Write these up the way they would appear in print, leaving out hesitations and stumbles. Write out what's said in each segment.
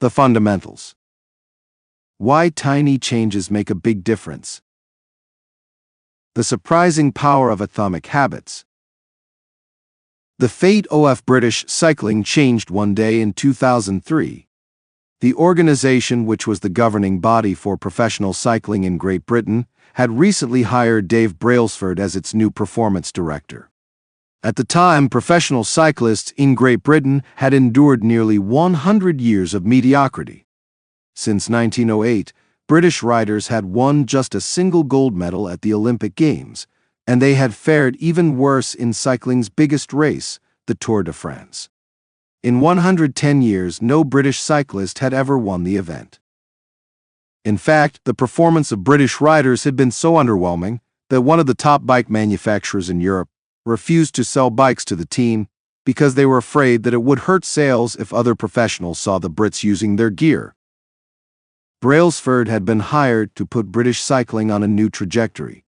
The fundamentals. Why tiny changes make a big difference. The surprising power of atomic habits. The fate of British cycling changed one day in 2003. The organization, which was the governing body for professional cycling in Great Britain, had recently hired Dave Brailsford as its new performance director. At the time, professional cyclists in Great Britain had endured nearly 100 years of mediocrity. Since 1908, British riders had won just a single gold medal at the Olympic Games, and they had fared even worse in cycling's biggest race, the Tour de France. In 110 years, no British cyclist had ever won the event. In fact, the performance of British riders had been so underwhelming that one of the top bike manufacturers in Europe refused to sell bikes to the team because they were afraid that it would hurt sales if other professionals saw the Brits using their gear. Brailsford had been hired to put British cycling on a new trajectory.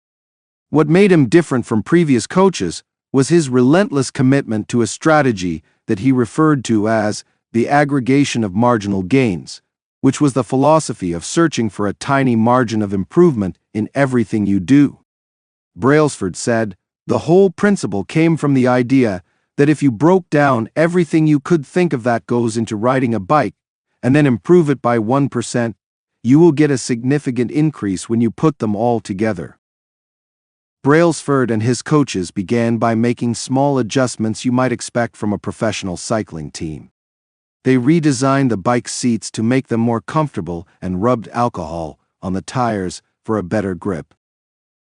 What made him different from previous coaches was his relentless commitment to a strategy that he referred to as the aggregation of marginal gains, which was the philosophy of searching for a tiny margin of improvement in everything you do. Brailsford said, "The whole principle came from the idea that if you broke down everything you could think of that goes into riding a bike and then improve it by 1%, you will get a significant increase when you put them all together." Brailsford and his coaches began by making small adjustments you might expect from a professional cycling team. They redesigned the bike seats to make them more comfortable and rubbed alcohol on the tires for a better grip.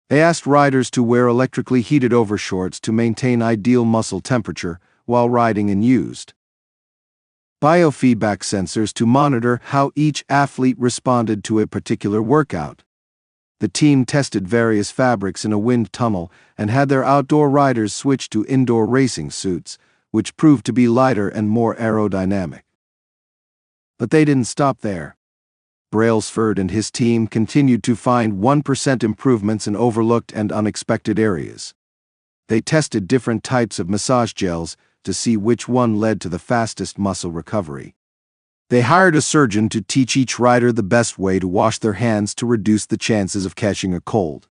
They asked riders to wear electrically heated overshorts to maintain ideal muscle temperature while riding and used biofeedback sensors to monitor how each athlete responded to a particular workout. The team tested various fabrics in a wind tunnel and had their outdoor riders switch to indoor racing suits, which proved to be lighter and more aerodynamic. But they didn't stop there. Brailsford and his team continued to find 1% improvements in overlooked and unexpected areas. They tested different types of massage gels to see which one led to the fastest muscle recovery. They hired a surgeon to teach each rider the best way to wash their hands to reduce the chances of catching a cold.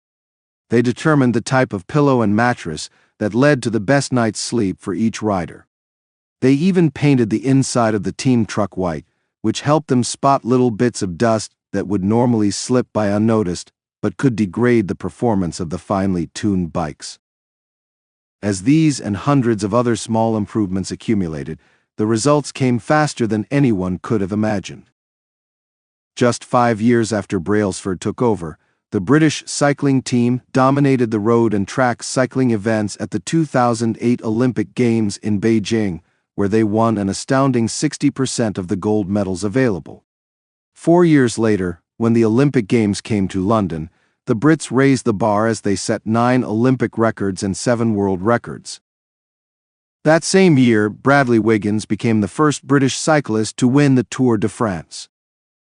They determined the type of pillow and mattress that led to the best night's sleep for each rider. They even painted the inside of the team truck white, which helped them spot little bits of dust that would normally slip by unnoticed but could degrade the performance of the finely tuned bikes. As these and hundreds of other small improvements accumulated, the results came faster than anyone could have imagined. Just 5 years after Brailsford took over, the British cycling team dominated the road and track cycling events at the 2008 Olympic Games in Beijing, where they won an astounding 60% of the gold medals available. 4 years later, when the Olympic Games came to London, the Brits raised the bar as they set 9 Olympic records and 7 world records. That same year, Bradley Wiggins became the first British cyclist to win the Tour de France.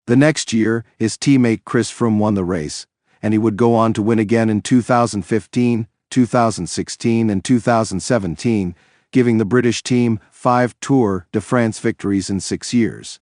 The next year, his teammate Chris Froome won the race, and he would go on to win again in 2015, 2016, and 2017, giving the British team 5 Tour de France victories in 6 years.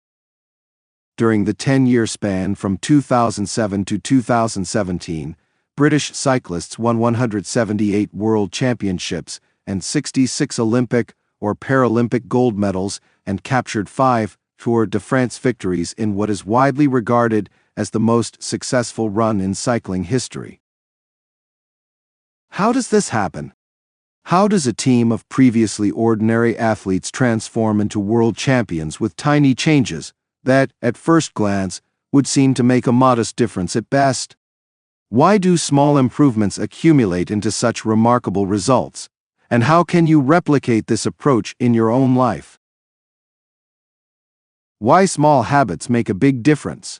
During the 10-year span from 2007 to 2017, British cyclists won 178 world championships and 66 Olympic or Paralympic gold medals and captured 5 Tour de France victories in what is widely regarded as the most successful run in cycling history. How does this happen? How does a team of previously ordinary athletes transform into world champions with tiny changes that, at first glance, would seem to make a modest difference at best? Why do small improvements accumulate into such remarkable results? And how can you replicate this approach in your own life? Why small habits make a big difference?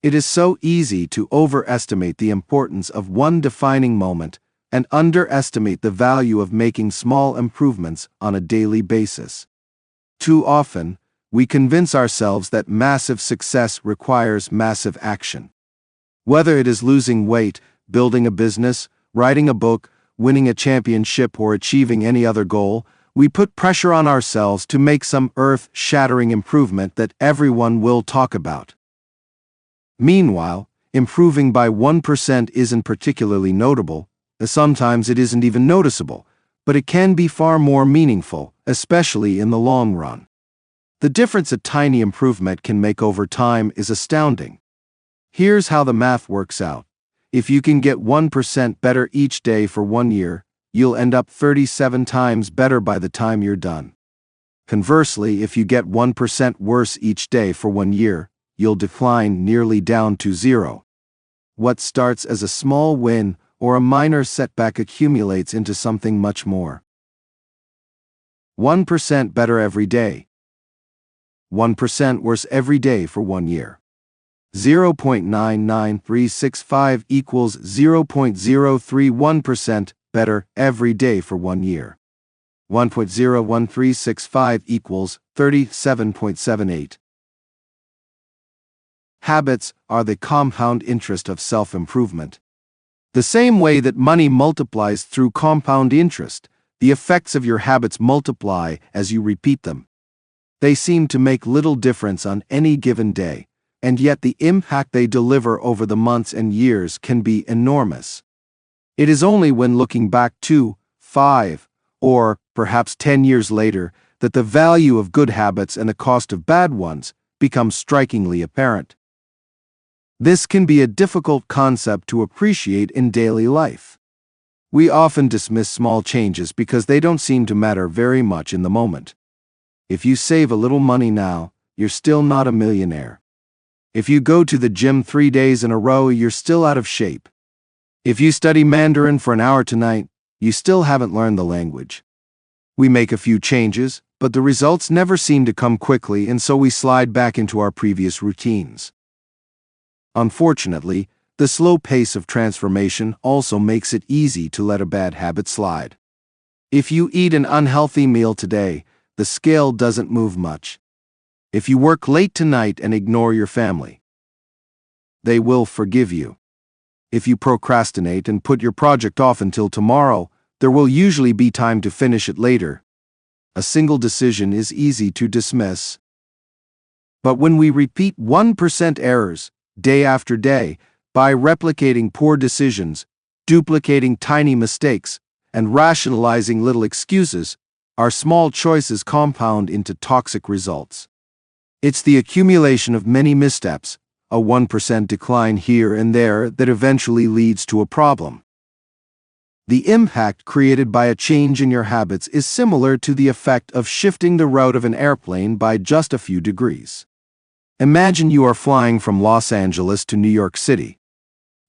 It is so easy to overestimate the importance of one defining moment and underestimate the value of making small improvements on a daily basis. Too often, we convince ourselves that massive success requires massive action. Whether it is losing weight, building a business, writing a book, winning a championship, or achieving any other goal, we put pressure on ourselves to make some earth-shattering improvement that everyone will talk about. Meanwhile, improving by 1% isn't particularly notable, sometimes it isn't even noticeable, but it can be far more meaningful, especially in the long run. The difference a tiny improvement can make over time is astounding. Here's how the math works out. If you can get 1% better each day for 1 year, you'll end up 37 times better by the time you're done. Conversely, if you get 1% worse each day for 1 year, you'll decline nearly down to 0. What starts as a small win or a minor setback accumulates into something much more. 1% better every day. 1% worse every day for 1 year. 0.99365 equals 0.031% better every day for 1 year. 1.01365 equals 37.78. Habits are the compound interest of self-improvement. The same way that money multiplies through compound interest, the effects of your habits multiply as you repeat them. They seem to make little difference on any given day, and yet the impact they deliver over the months and years can be enormous. It is only when looking back 2, 5, or perhaps 10 years later that the value of good habits and the cost of bad ones becomes strikingly apparent. This can be a difficult concept to appreciate in daily life. We often dismiss small changes because they don't seem to matter very much in the moment. If you save a little money now, you're still not a millionaire. If you go to the gym 3 days in a row, you're still out of shape. If you study Mandarin for an hour tonight, you still haven't learned the language. We make a few changes, but the results never seem to come quickly, and so we slide back into our previous routines. Unfortunately, the slow pace of transformation also makes it easy to let a bad habit slide. If you eat an unhealthy meal today, the scale doesn't move much. If you work late tonight and ignore your family, they will forgive you. If you procrastinate and put your project off until tomorrow, there will usually be time to finish it later. A single decision is easy to dismiss. But when we repeat 1% errors, day after day, by replicating poor decisions, duplicating tiny mistakes, and rationalizing little excuses, our small choices compound into toxic results. It's the accumulation of many missteps, a 1% decline here and there, that eventually leads to a problem. The impact created by a change in your habits is similar to the effect of shifting the route of an airplane by just a few degrees. Imagine you are flying from Los Angeles to New York City.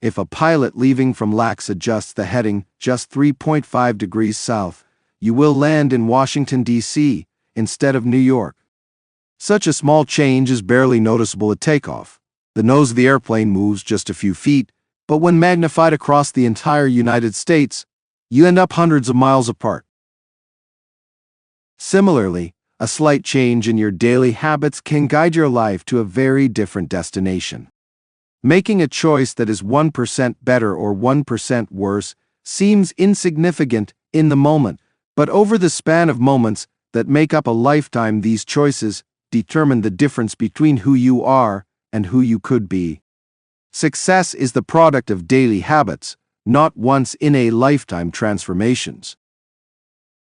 If a pilot leaving from LAX adjusts the heading just 3.5 degrees south, you will land in Washington, D.C., instead of New York. Such a small change is barely noticeable at takeoff. The nose of the airplane moves just a few feet, but when magnified across the entire United States, you end up hundreds of miles apart. Similarly, a slight change in your daily habits can guide your life to a very different destination. Making a choice that is 1% better or 1% worse seems insignificant in the moment, but over the span of moments that make up a lifetime, these choices determine the difference between who you are and who you could be. Success is the product of daily habits, not once-in-a-lifetime transformations.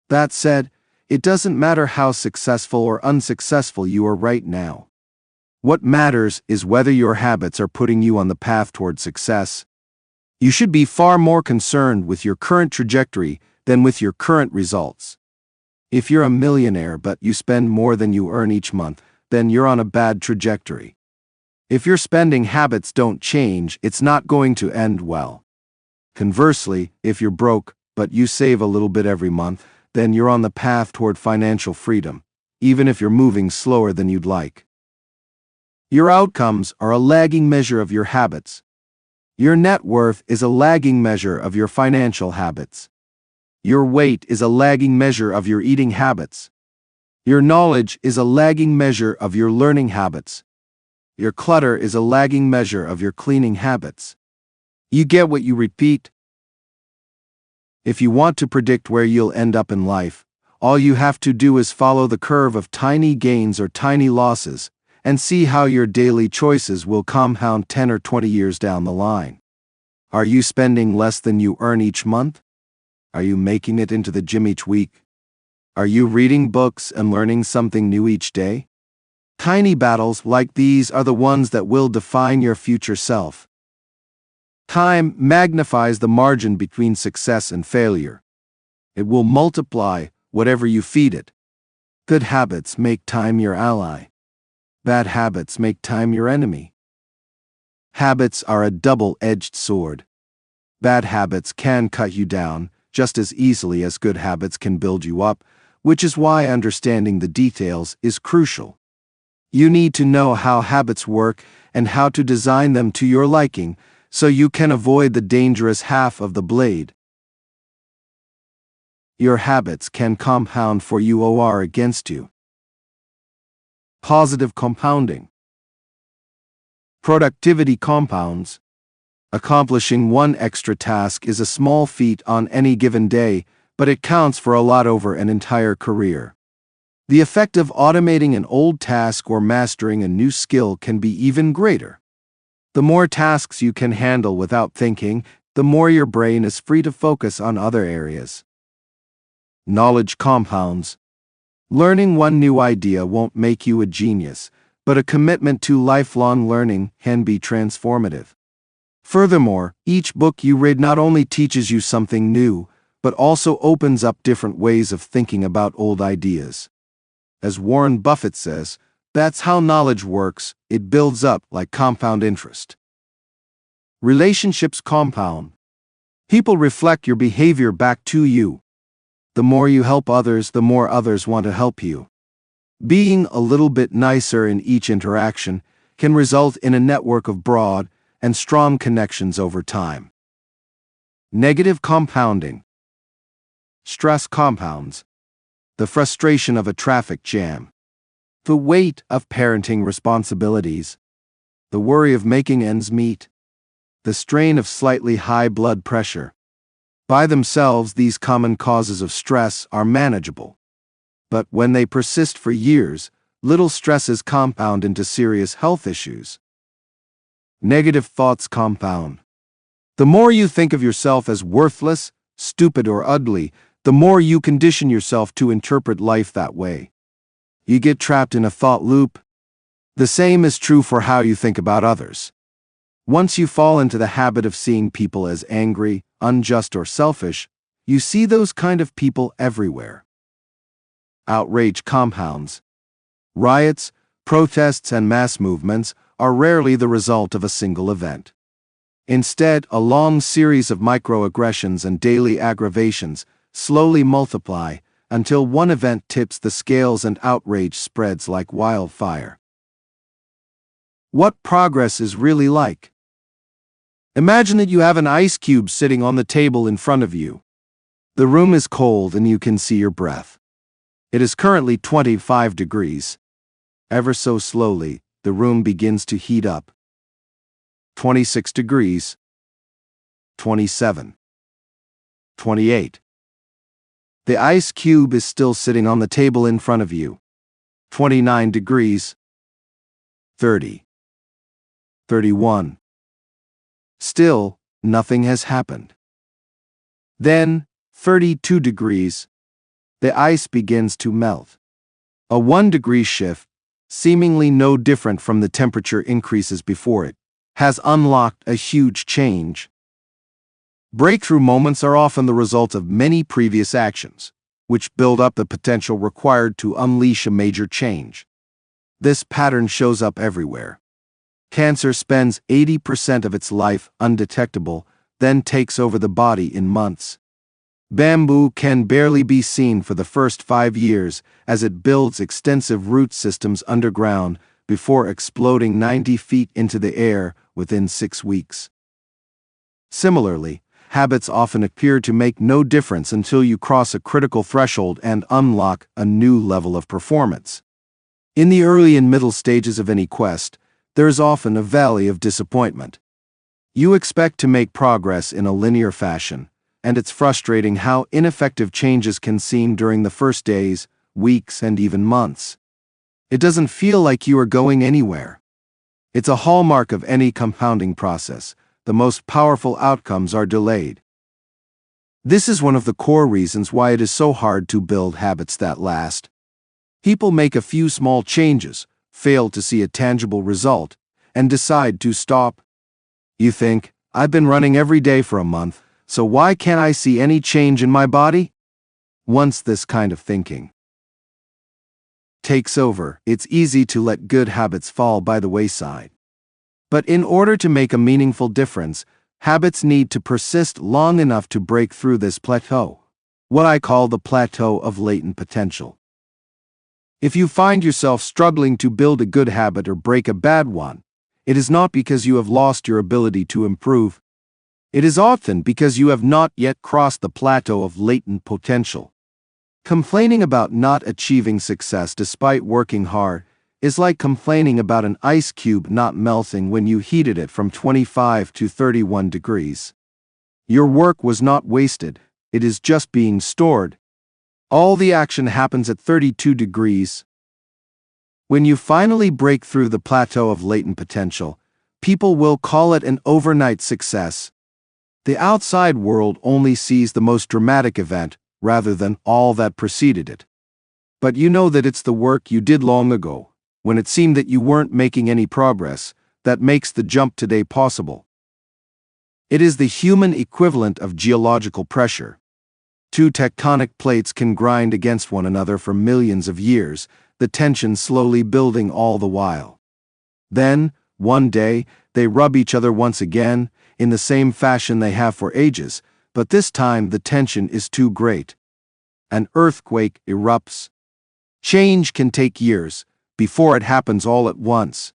That said, it doesn't matter how successful or unsuccessful you are right now. What matters is whether your habits are putting you on the path toward success. You should be far more concerned with your current trajectory than with your current results. If you're a millionaire but you spend more than you earn each month, then you're on a bad trajectory. If your spending habits don't change, it's not going to end well. Conversely, if you're broke but you save a little bit every month, then you're on the path toward financial freedom, even if you're moving slower than you'd like. Your outcomes are a lagging measure of your habits. Your net worth is a lagging measure of your financial habits. Your weight is a lagging measure of your eating habits. Your knowledge is a lagging measure of your learning habits. Your clutter is a lagging measure of your cleaning habits. You get what you repeat. If you want to predict where you'll end up in life, All you have to do is follow the curve of tiny gains or tiny losses, and see how your daily choices will compound 10 or 20 years down the line. Are you spending less than you earn each month? Are you making it into the gym each week? Are you reading books and learning something new each day? Tiny battles like these are the ones that will define your future self. Time magnifies the margin between success and failure. It will multiply whatever you feed it. Good habits make time your ally. Bad habits make time your enemy. Habits are a double-edged sword. Bad habits can cut you down just as easily as good habits can build you up, which is why understanding the details is crucial. You need to know how habits work and how to design them to your liking so you can avoid the dangerous half of the blade. Your habits can compound for you or against you. Positive compounding. Productivity compounds. Accomplishing one extra task is a small feat on any given day, but it counts for a lot over an entire career. The effect of automating an old task or mastering a new skill can be even greater. The more tasks you can handle without thinking, the more your brain is free to focus on other areas. Knowledge compounds. Learning one new idea won't make you a genius, but a commitment to lifelong learning can be transformative. Furthermore, each book you read not only teaches you something new, but also opens up different ways of thinking about old ideas. As Warren Buffett says, that's how knowledge works, it builds up like compound interest. Relationships compound. People reflect your behavior back to you. The more you help others, the more others want to help you. Being a little bit nicer in each interaction can result in a network of broad and strong connections over time. Negative compounding. Stress compounds. The frustration of a traffic jam. The weight of parenting responsibilities. The worry of making ends meet. The strain of slightly high blood pressure. By themselves, these common causes of stress are manageable. But when they persist for years, little stresses compound into serious health issues. Negative thoughts compound. The more you think of yourself as worthless, stupid, or ugly, the more you condition yourself to interpret life that way. You get trapped in a thought loop. The same is true for how you think about others. Once you fall into the habit of seeing people as angry, unjust, or selfish, you see those kind of people everywhere. Outrage compounds. Riots, protests, and mass movements are rarely the result of a single event. Instead, a long series of microaggressions and daily aggravations slowly multiply until one event tips the scales and outrage spreads like wildfire. What progress is really like. Imagine that you have an ice cube sitting on the table in front of you. The room is cold and you can see your breath. It is currently 25 degrees. Ever so slowly, the room begins to heat up. 26 degrees. 27. 28. The ice cube is still sitting on the table in front of you. 29 degrees. 30. 31. Still, nothing has happened. Then, 32 degrees. The ice begins to melt. A 1-degree shift, seemingly no different from the temperature increases before it, has unlocked a huge change. Breakthrough moments are often the result of many previous actions, which build up the potential required to unleash a major change. This pattern shows up everywhere. Cancer spends 80% of its life undetectable, then takes over the body in months. Bamboo can barely be seen for the first 5 years as it builds extensive root systems underground before exploding 90 feet into the air within 6 weeks. Similarly, habits often appear to make no difference until you cross a critical threshold and unlock a new level of performance. In the early and middle stages of any quest, there is often a valley of disappointment. You expect to make progress in a linear fashion, and it's frustrating how ineffective changes can seem during the first days, weeks, and even months. It doesn't feel like you are going anywhere. It's a hallmark of any compounding process. The most powerful outcomes are delayed. This is one of the core reasons why it is so hard to build habits that last. People make a few small changes, fail to see a tangible result, and decide to stop. You think, I've been running every day for a month, so why can't I see any change in my body? Once this kind of thinking takes over, it's easy to let good habits fall by the wayside. But in order to make a meaningful difference, habits need to persist long enough to break through this plateau, what I call the plateau of latent potential. If you find yourself struggling to build a good habit or break a bad one, it is not because you have lost your ability to improve. It is often because you have not yet crossed the plateau of latent potential. Complaining about not achieving success despite working hard is like complaining about an ice cube not melting when you heated it from 25 to 31 degrees. Your work was not wasted, it is just being stored. All the action happens at 32 degrees. When you finally break through the plateau of latent potential, people will call it an overnight success. The outside world only sees the most dramatic event rather than all that preceded it. But you know that it's the work you did long ago, when it seemed that you weren't making any progress, that makes the jump today possible. It is the human equivalent of geological pressure. Two tectonic plates can grind against one another for millions of years, the tension slowly building all the while. Then, one day, they rub each other once again, in the same fashion they have for ages, but this time the tension is too great. An earthquake erupts. Change can take years, before it happens all at once.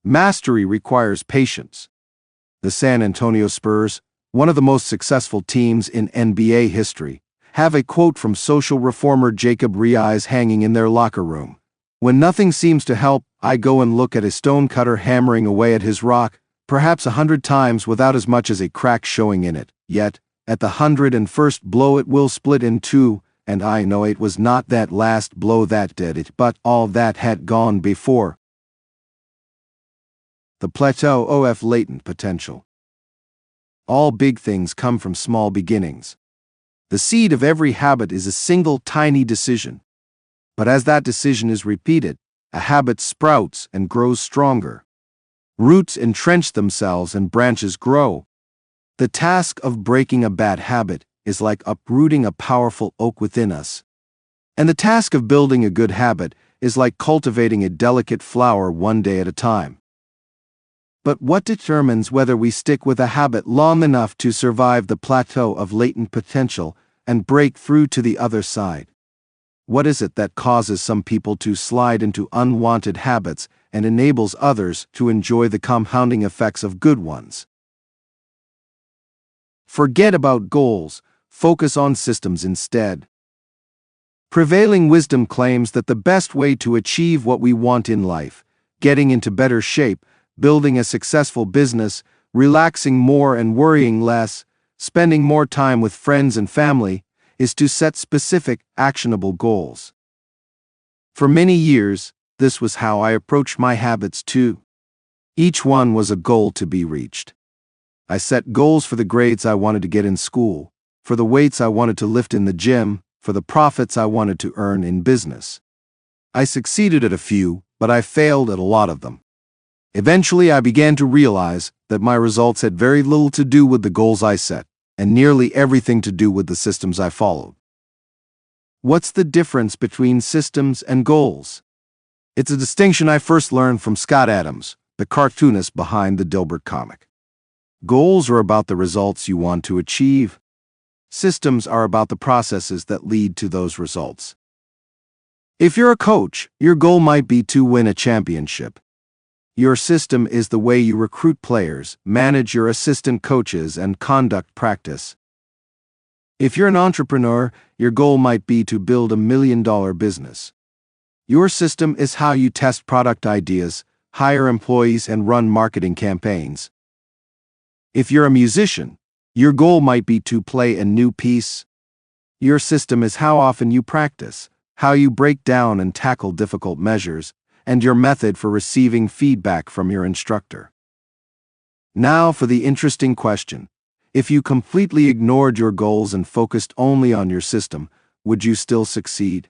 Mastery requires patience. The San Antonio Spurs, one of the most successful teams in NBA history, have a quote from social reformer Jacob Riis hanging in their locker room. When nothing seems to help, I go and look at a stonecutter hammering away at his rock, perhaps 100 times without as much as a crack showing in it. Yet, at the 101st blow it will split in two, and I know it was not that last blow that did it, but all that had gone before. The plateau of latent potential. All big things come from small beginnings. The seed of every habit is a single tiny decision. But as that decision is repeated, a habit sprouts and grows stronger. Roots entrench themselves and branches grow. The task of breaking a bad habit is like uprooting a powerful oak within us. And the task of building a good habit is like cultivating a delicate flower one day at a time. But what determines whether we stick with a habit long enough to survive the plateau of latent potential and break through to the other side? What is it that causes some people to slide into unwanted habits and enables others to enjoy the compounding effects of good ones? Forget about goals, focus on systems instead. Prevailing wisdom claims that the best way to achieve what we want in life, getting into better shape, building a successful business, relaxing more and worrying less, spending more time with friends and family, is to set specific, actionable goals. For many years, this was how I approached my habits too. Each one was a goal to be reached. I set goals for the grades I wanted to get in school, for the weights I wanted to lift in the gym, for the profits I wanted to earn in business. I succeeded at a few, but I failed at a lot of them. Eventually, I began to realize that my results had very little to do with the goals I set, and nearly everything to do with the systems I followed. What's the difference between systems and goals? It's a distinction I first learned from Scott Adams, the cartoonist behind the Dilbert comic. Goals are about the results you want to achieve. Systems are about the processes that lead to those results. If you're a coach, your goal might be to win a championship. Your system is the way you recruit players, manage your assistant coaches, and conduct practice. If you're an entrepreneur, your goal might be to build $1 million business. Your system is how you test product ideas, hire employees, and run marketing campaigns. If you're a musician, Your goal might be to play a new piece. Your system is how often you practice, how you break down and tackle difficult measures, and your method for receiving feedback from your instructor. Now for the interesting question. If you completely ignored your goals and focused only on your system, would you still succeed?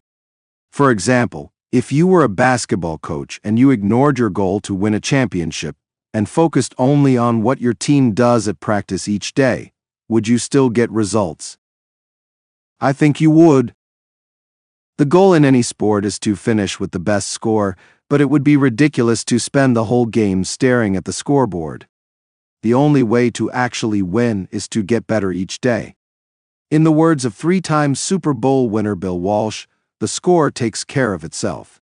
For example, if you were a basketball coach and you ignored your goal to win a championship and focused only on what your team does at practice each day, would you still get results? I think you would. The goal in any sport is to finish with the best score, but it would be ridiculous to spend the whole game staring at the scoreboard. The only way to actually win is to get better each day. In the words of three-time Super Bowl winner Bill Walsh, the score takes care of itself.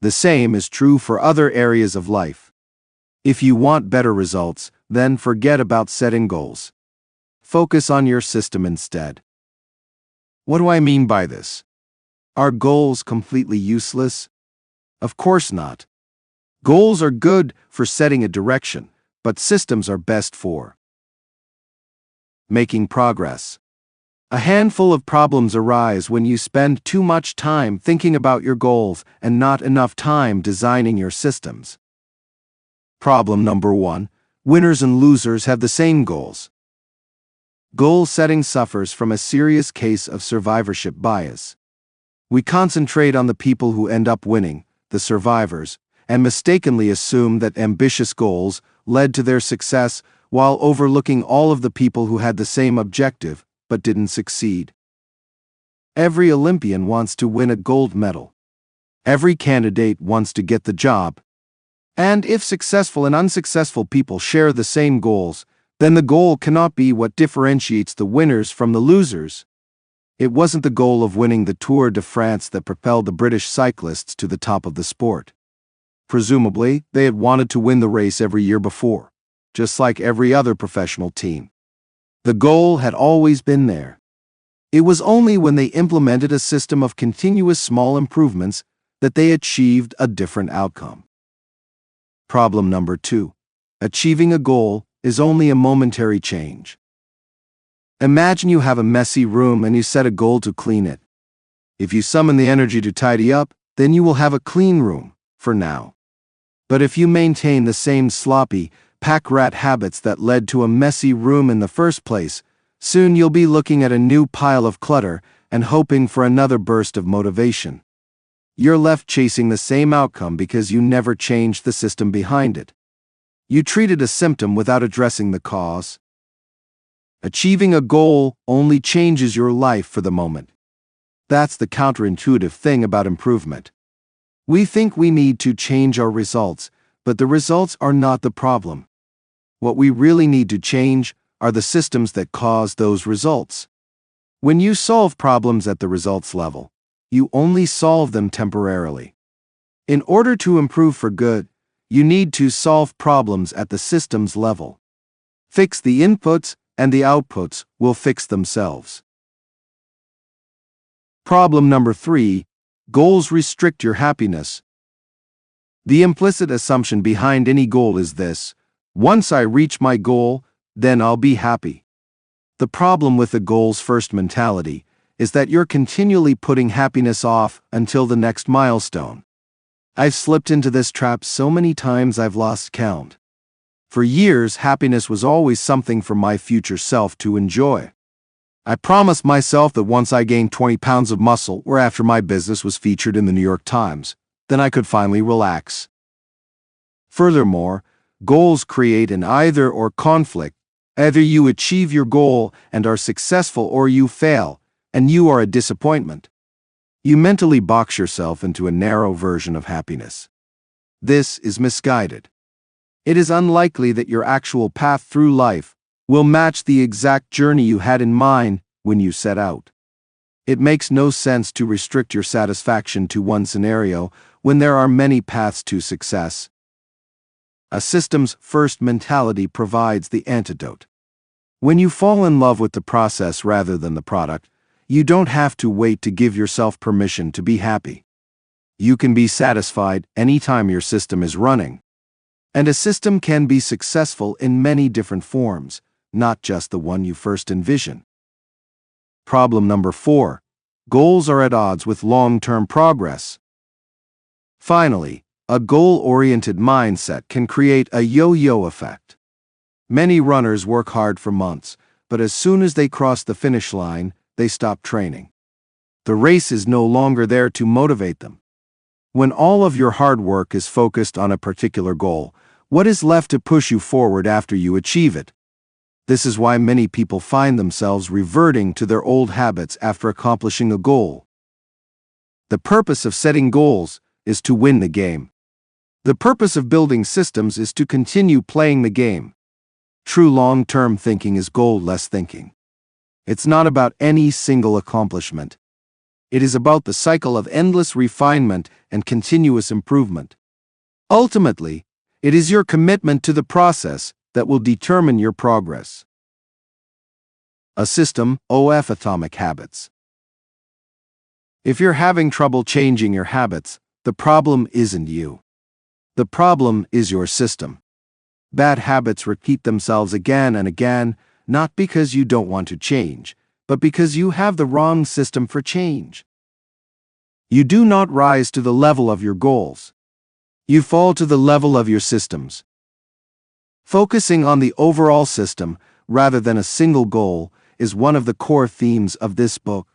The same is true for other areas of life. If you want better results, then forget about setting goals. Focus on your system instead. What do I mean by this? Are goals completely useless? Of course not. Goals are good for setting a direction, but systems are best for making progress. A handful of problems arise when you spend too much time thinking about your goals and not enough time designing your systems. Problem number 1. Winners and losers have the same goals. Goal setting suffers from a serious case of survivorship bias. We concentrate on the people who end up winning, the survivors, and mistakenly assume that ambitious goals led to their success while overlooking all of the people who had the same objective but didn't succeed. Every Olympian wants to win a gold medal. Every candidate wants to get the job. And if successful and unsuccessful people share the same goals, then the goal cannot be what differentiates the winners from the losers. It wasn't the goal of winning the Tour de France that propelled the British cyclists to the top of the sport. Presumably, they had wanted to win the race every year before, just like every other professional team. The goal had always been there. It was only when they implemented a system of continuous small improvements that they achieved a different outcome. Problem number 2. Achieving a goal is only a momentary change. Imagine you have a messy room and you set a goal to clean it. If you summon the energy to tidy up, then you will have a clean room, for now. But if you maintain the same sloppy, pack-rat habits that led to a messy room in the first place, soon you'll be looking at a new pile of clutter and hoping for another burst of motivation. You're left chasing the same outcome because you never changed the system behind it. You treated a symptom without addressing the cause. Achieving a goal only changes your life for the moment. That's the counterintuitive thing about improvement. We think we need to change our results, but the results are not the problem. What we really need to change are the systems that cause those results. When you solve problems at the results level, you only solve them temporarily. In order to improve for good, you need to solve problems at the systems level. Fix the inputs, and the outputs will fix themselves. Problem number 3. Goals restrict your happiness. The implicit assumption behind any goal is this: once I reach my goal, then I'll be happy. The problem with the goals first mentality is that you're continually putting happiness off until the next milestone. I've slipped into this trap so many times I've lost count. For years, happiness was always something for my future self to enjoy. I promised myself that once I gained 20 pounds of muscle, or after my business was featured in the New York Times, then I could finally relax. Furthermore, goals create an either-or conflict. Either you achieve your goal and are successful, or you fail, and you are a disappointment. You mentally box yourself into a narrow version of happiness. This is misguided. It is unlikely that your actual path through life will match the exact journey you had in mind when you set out. It makes no sense to restrict your satisfaction to one scenario when there are many paths to success. A systems-first mentality provides the antidote. When you fall in love with the process rather than the product, you don't have to wait to give yourself permission to be happy. You can be satisfied anytime your system is running. And a system can be successful in many different forms, not just the one you first envision. Problem number 4. Goals are at odds with long-term progress. Finally, a goal-oriented mindset can create a yo-yo effect. Many runners work hard for months, but as soon as they cross the finish line, they stop training. The race is no longer there to motivate them. When all of your hard work is focused on a particular goal, what is left to push you forward after you achieve it? This is why many people find themselves reverting to their old habits after accomplishing a goal. The purpose of setting goals is to win the game. The purpose of building systems is to continue playing the game. True long-term thinking is goal-less thinking. It's not about any single accomplishment. It is about the cycle of endless refinement and continuous improvement. Ultimately, it is your commitment to the process that will determine your progress. A system of atomic habits. If you're having trouble changing your habits, the problem isn't you. The problem is your system. Bad habits repeat themselves again and again, not because you don't want to change, but because you have the wrong system for change. You do not rise to the level of your goals. You fall to the level of your systems. Focusing on the overall system rather than a single goal is one of the core themes of this book.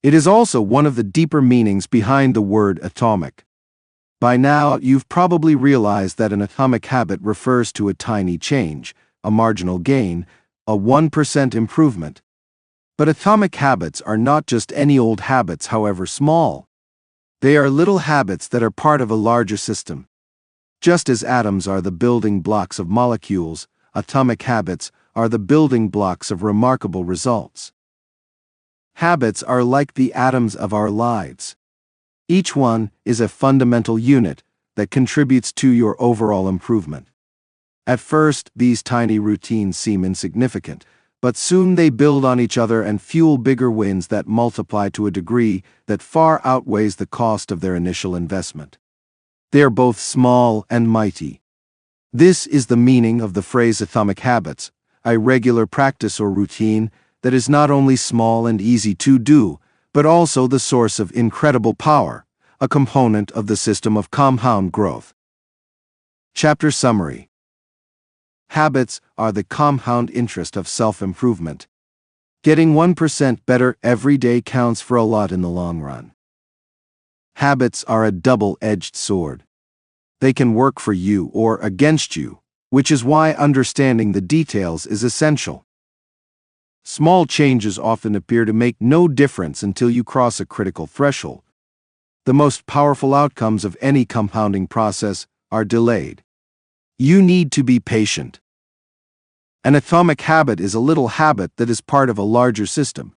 It is also one of the deeper meanings behind the word atomic. By now, you've probably realized that an atomic habit refers to a tiny change, a marginal gain, a 1% improvement. But atomic habits are not just any old habits, however small. They are little habits that are part of a larger system. Just as atoms are the building blocks of molecules, atomic habits are the building blocks of remarkable results. Habits are like the atoms of our lives. Each one is a fundamental unit that contributes to your overall improvement. At first, these tiny routines seem insignificant, but soon they build on each other and fuel bigger wins that multiply to a degree that far outweighs the cost of their initial investment. They are both small and mighty. This is the meaning of the phrase atomic habits, a regular practice or routine that is not only small and easy to do, but also the source of incredible power, a component of the system of compound growth. Chapter Summary. Habits are the compound interest of self-improvement. Getting 1% better every day counts for a lot in the long run. Habits are a double-edged sword. They can work for you or against you, which is why understanding the details is essential. Small changes often appear to make no difference until you cross a critical threshold. The most powerful outcomes of any compounding process are delayed. You need to be patient. An atomic habit is a little habit that is part of a larger system.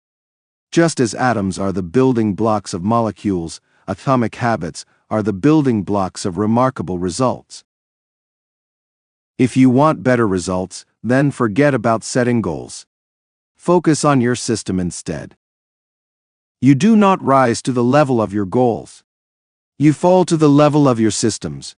Just as atoms are the building blocks of molecules, atomic habits are the building blocks of remarkable results. If you want better results, then forget about setting goals. Focus on your system instead. You do not rise to the level of your goals. You fall to the level of your systems.